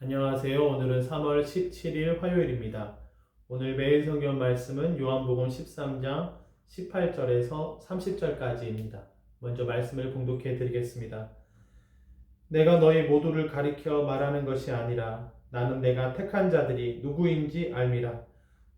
안녕하세요. 오늘은 3월 17일 화요일입니다. 오늘 매일 성경 말씀은 요한복음 13장 18절에서 30절까지입니다. 먼저 말씀을 봉독해 드리겠습니다. 내가 너희 모두를 가리켜 말하는 것이 아니라 나는 내가 택한 자들이 누구인지 알미라.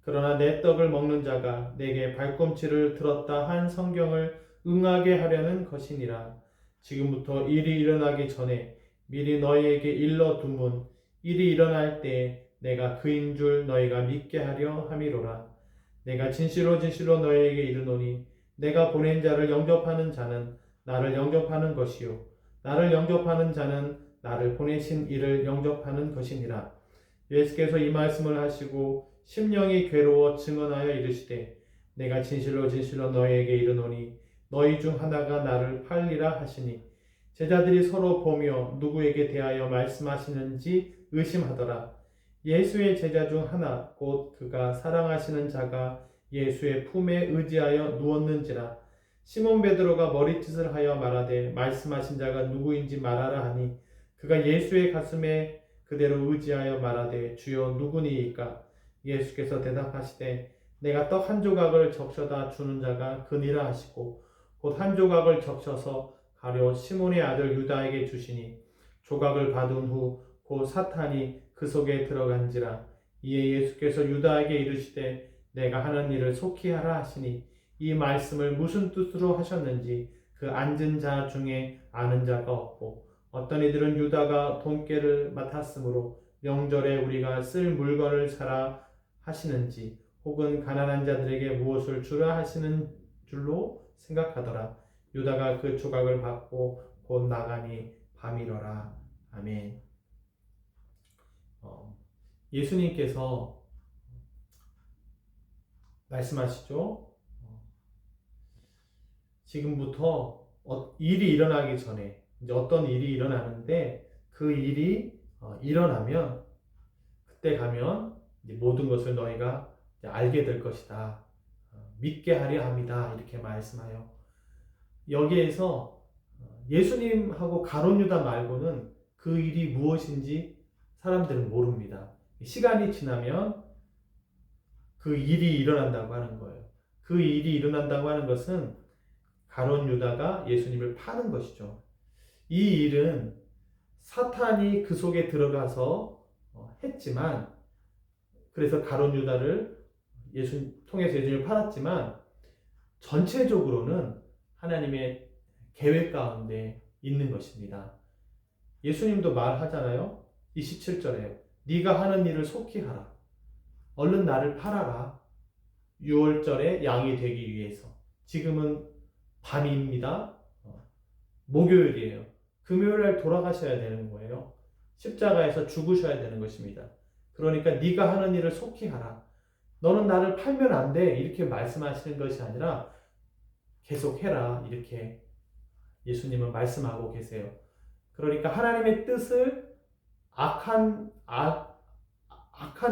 그러나 내 떡을 먹는 자가 내게 발꿈치를 들었다 한 성경을 응하게 하려는 것이니라. 지금부터 일이 일어나기 전에 미리 너희에게 일러두문 일이 일어날 때 내가 그인 줄 너희가 믿게 하려 함이로라. 내가 진실로 진실로 너희에게 이르노니 내가 보낸 자를 영접하는 자는 나를 영접하는 것이요 나를 영접하는 자는 나를 보내신 이를 영접하는 것이니라. 예수께서 이 말씀을 하시고 심령이 괴로워 증언하여 이르시되 내가 진실로 진실로 너희에게 이르노니 너희 중 하나가 나를 팔리라 하시니 제자들이 서로 보며 누구에게 대하여 말씀하시는지 의심하더라. 예수의 제자 중 하나 곧 그가 사랑하시는 자가 예수의 품에 의지하여 누웠는지라. 시몬 베드로가 머리짓을 하여 말하되 말씀하신 자가 누구인지 말하라 하니 그가 예수의 가슴에 그대로 의지하여 말하되 주여 누구니이까. 예수께서 대답하시되 내가 떡 한 조각을 적셔다 주는 자가 그니라 하시고 곧 한 조각을 적셔서 가룟 시몬의 아들 유다에게 주시니 조각을 받은 후 곧 사탄이 그 속에 들어간지라. 이에 예수께서 유다에게 이르시되 내가 하는 일을 속히 하라 하시니 이 말씀을 무슨 뜻으로 하셨는지 그 앉은 자 중에 아는 자가 없고 어떤 이들은 유다가 돈깨를 맡았으므로 명절에 우리가 쓸 물건을 사라 하시는지 혹은 가난한 자들에게 무엇을 주라 하시는 줄로 생각하더라. 유다가 그 조각을 받고 곧 나가니 밤이러라. 아멘. 예수님께서 말씀하시죠. 지금부터 일이 일어나기 전에 이제 어떤 일이 일어나는데 그 일이 일어나면 그때 가면 이제 모든 것을 너희가 알게 될 것이다. 믿게 하려 합니다. 이렇게 말씀하여 여기에서 예수님하고 가룟 유다 말고는 그 일이 무엇인지 사람들은 모릅니다. 시간이 지나면 그 일이 일어난다고 하는 거예요. 그 일이 일어난다고 하는 것은 가룟 유다가 예수님을 파는 것이죠. 이 일은 사탄이 그 속에 들어가서 했지만 그래서 가룟 유다를 통해서 예수님을 팔았지만 전체적으로는 하나님의 계획 가운데 있는 것입니다. 예수님도 말하잖아요. 27절에 네가 하는 일을 속히 하라. 얼른 나를 팔아라. 6월절에 양이 되기 위해서. 지금은 밤입니다. 목요일이에요. 금요일날 돌아가셔야 되는 거예요. 십자가에서 죽으셔야 되는 것입니다. 그러니까 네가 하는 일을 속히 하라. 너는 나를 팔면 안 돼. 이렇게 말씀하시는 것이 아니라 계속 해라. 이렇게 예수님은 말씀하고 계세요. 그러니까 하나님의 뜻을 악한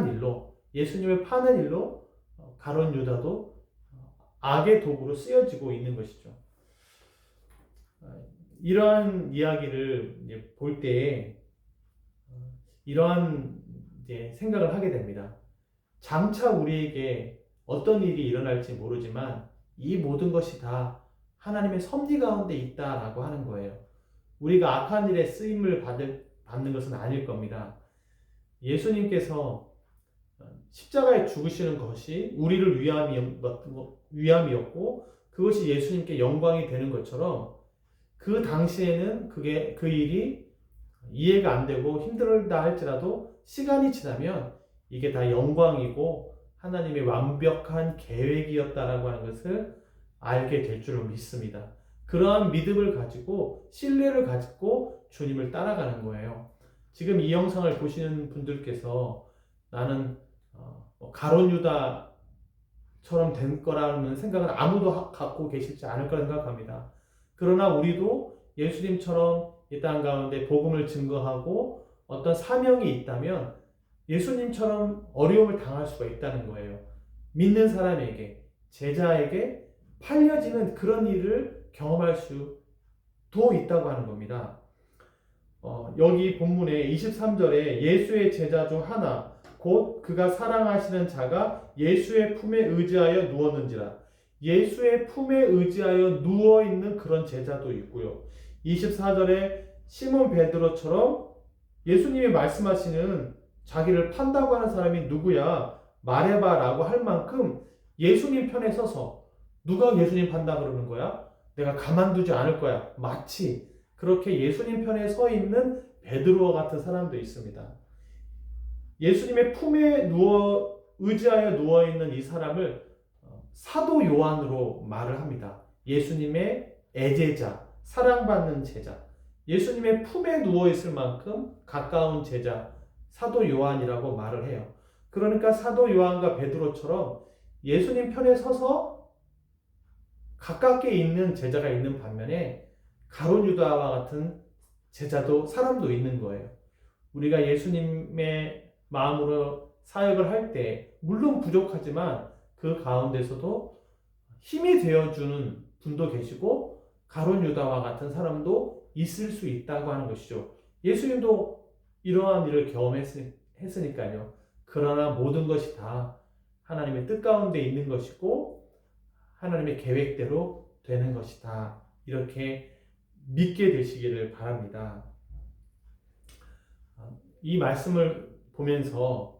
일로 예수님을 파는 일로 가룟 유다도 악의 도구로 쓰여지고 있는 것이죠. 이러한 이야기를 볼 때 이러한 생각을 하게 됩니다. 장차 우리에게 어떤 일이 일어날지 모르지만 이 모든 것이 다 하나님의 섭리 가운데 있다라고 하는 거예요. 우리가 악한 일에 쓰임을 받는 것은 아닐 겁니다. 예수님께서 십자가에 죽으시는 것이 우리를 위함이었고 그것이 예수님께 영광이 되는 것처럼 그 당시에는 그 일이 이해가 안 되고 힘들다 할지라도 시간이 지나면 이게 다 영광이고 하나님의 완벽한 계획이었다라고 하는 것을 알게 될 줄을 믿습니다. 그러한 믿음을 가지고 신뢰를 가지고 주님을 따라가는 거예요. 지금 이 영상을 보시는 분들께서 나는 가룟 유다처럼 된 거라는 생각은 아무도 갖고 계시지 않을 거라 생각합니다. 그러나 우리도 예수님처럼 이 땅 가운데 복음을 증거하고 어떤 사명이 있다면 예수님처럼 어려움을 당할 수가 있다는 거예요. 믿는 사람에게, 제자에게 팔려지는 그런 일을 경험할 수도 있다고 하는 겁니다. 여기 본문의 23절에 예수의 제자 중 하나 곧 그가 사랑하시는 자가 예수의 품에 의지하여 누웠는지라. 예수의 품에 의지하여 누워있는 그런 제자도 있고요. 24절에 시몬 베드로처럼 예수님이 말씀하시는 자기를 판다고 하는 사람이 누구야? 말해봐 라고 할 만큼 예수님 편에 서서 누가 예수님 판다 그러는 거야? 내가 가만두지 않을 거야. 마치 그렇게 예수님 편에 서 있는 베드로와 같은 사람도 있습니다. 예수님의 품에 의지하여 누워있는 이 사람을 사도 요한으로 말을 합니다. 예수님의 애제자, 사랑받는 제자, 예수님의 품에 누워있을 만큼 가까운 제자, 사도 요한이라고 말을 해요. 그러니까 사도 요한과 베드로처럼 예수님 편에 서서 가깝게 있는 제자가 있는 반면에 가룟 유다와 같은 제자도 사람도 있는 거예요. 우리가 예수님의 마음으로 사역을 할 때 물론 부족하지만 그 가운데서도 힘이 되어주는 분도 계시고 가룟 유다와 같은 사람도 있을 수 있다고 하는 것이죠. 예수님도 이러한 일을 경험했으니까요. 그러나 모든 것이 다 하나님의 뜻 가운데 있는 것이고 하나님의 계획대로 되는 것이다. 이렇게 믿게 되시기를 바랍니다. 이 말씀을 보면서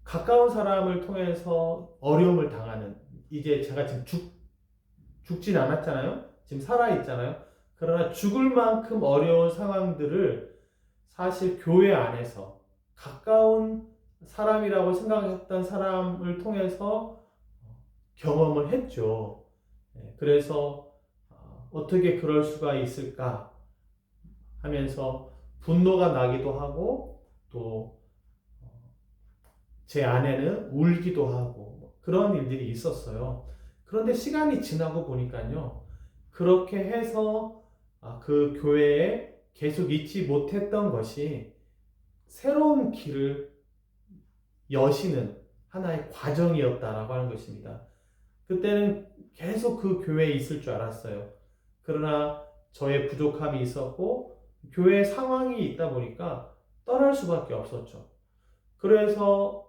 가까운 사람을 통해서 어려움을 당하는, 이제 제가 지금 죽진 않았잖아요. 지금 살아있잖아요. 그러나 죽을 만큼 어려운 상황들을 사실 교회 안에서 가까운 사람이라고 생각했던 사람을 통해서 경험을 했죠. 그래서 어떻게 그럴 수가 있을까 하면서 분노가 나기도 하고 또 제 아내는 울기도 하고 그런 일들이 있었어요. 그런데 시간이 지나고 보니까요. 그렇게 해서 그 교회에 계속 있지 못했던 것이 새로운 길을 여시는 하나의 과정이었다라고 하는 것입니다. 그때는 계속 그 교회에 있을 줄 알았어요. 그러나 저의 부족함이 있었고 교회 상황이 있다 보니까 떠날 수밖에 없었죠. 그래서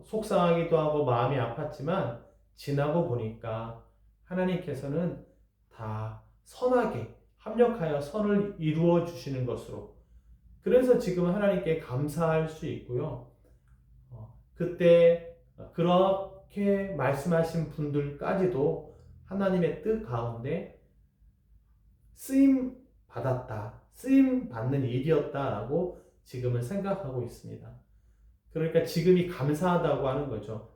속상하기도 하고 마음이 아팠지만 지나고 보니까 하나님께서는 다 선하게 합력하여 선을 이루어 주시는 것으로, 그래서 지금 하나님께 감사할 수 있고요. 그때 그렇게 말씀하신 분들까지도 하나님의 뜻 가운데 쓰임 받았다, 쓰임 받는 일이었다라고 지금은 생각하고 있습니다. 그러니까 지금이 감사하다고 하는 거죠.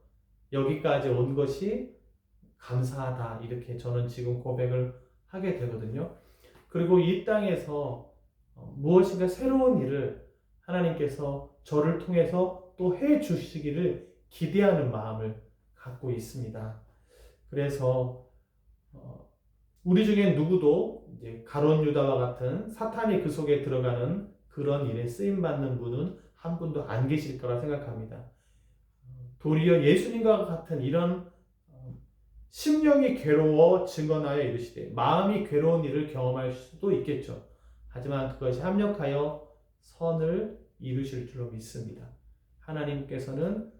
여기까지 온 것이 감사하다, 이렇게 저는 지금 고백을 하게 되거든요. 그리고 이 땅에서 무엇인가 새로운 일을 하나님께서 저를 통해서 또 해 주시기를 기대하는 마음을 갖고 있습니다. 그래서 우리 중에 누구도 이제 가룟 유다와 같은 사탄이 그 속에 들어가는 그런 일에 쓰임 받는 분은 한 분도 안 계실 거라 생각합니다. 도리어 예수님과 같은 이런 심령이 괴로워 증언하여 이르시되, 마음이 괴로운 일을 경험할 수도 있겠죠. 하지만 그것이 합력하여 선을 이루실 줄로 믿습니다. 하나님께서는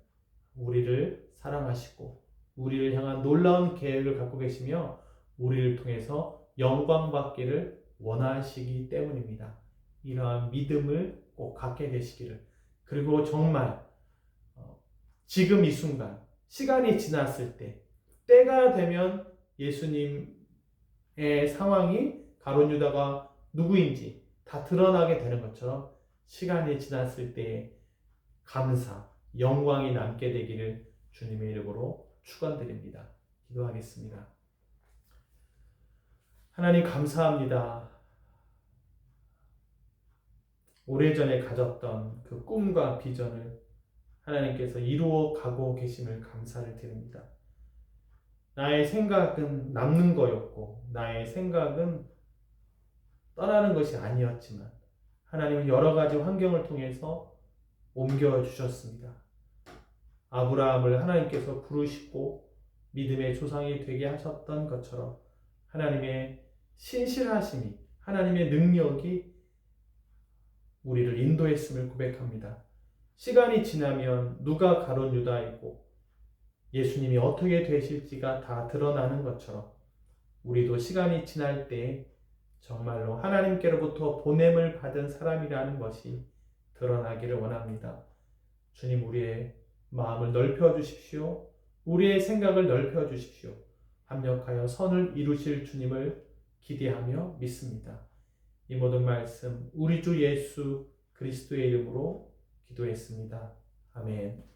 우리를 사랑하시고 우리를 향한 놀라운 계획을 갖고 계시며 우리를 통해서 영광 받기를 원하시기 때문입니다. 이러한 믿음을 꼭 갖게 되시기를, 그리고 정말 지금 이 순간 시간이 지났을 때, 때가 되면 예수님의 상황이 가룟 유다가 누구인지 다 드러나게 되는 것처럼 시간이 지났을 때의 감사, 영광이 남게 되기를 주님의 이름으로 축원드립니다. 기도하겠습니다. 하나님 감사합니다. 오래전에 가졌던 그 꿈과 비전을 하나님께서 이루어 가고 계심을 감사를 드립니다. 나의 생각은 남는 거였고 나의 생각은 떠나는 것이 아니었지만 하나님은 여러 가지 환경을 통해서 옮겨주셨습니다. 아브라함을 하나님께서 부르시고 믿음의 조상이 되게 하셨던 것처럼 하나님의 신실하심이, 하나님의 능력이 우리를 인도했음을 고백합니다. 시간이 지나면 누가 가룟 유다이고 예수님이 어떻게 되실지가 다 드러나는 것처럼 우리도 시간이 지날 때 정말로 하나님께로부터 보냄을 받은 사람이라는 것이 드러나기를 원합니다. 주님, 우리의 마음을 넓혀 주십시오. 우리의 생각을 넓혀 주십시오. 합력하여 선을 이루실 주님을 기대하며 믿습니다. 이 모든 말씀 우리 주 예수 그리스도의 이름으로 기도했습니다. 아멘.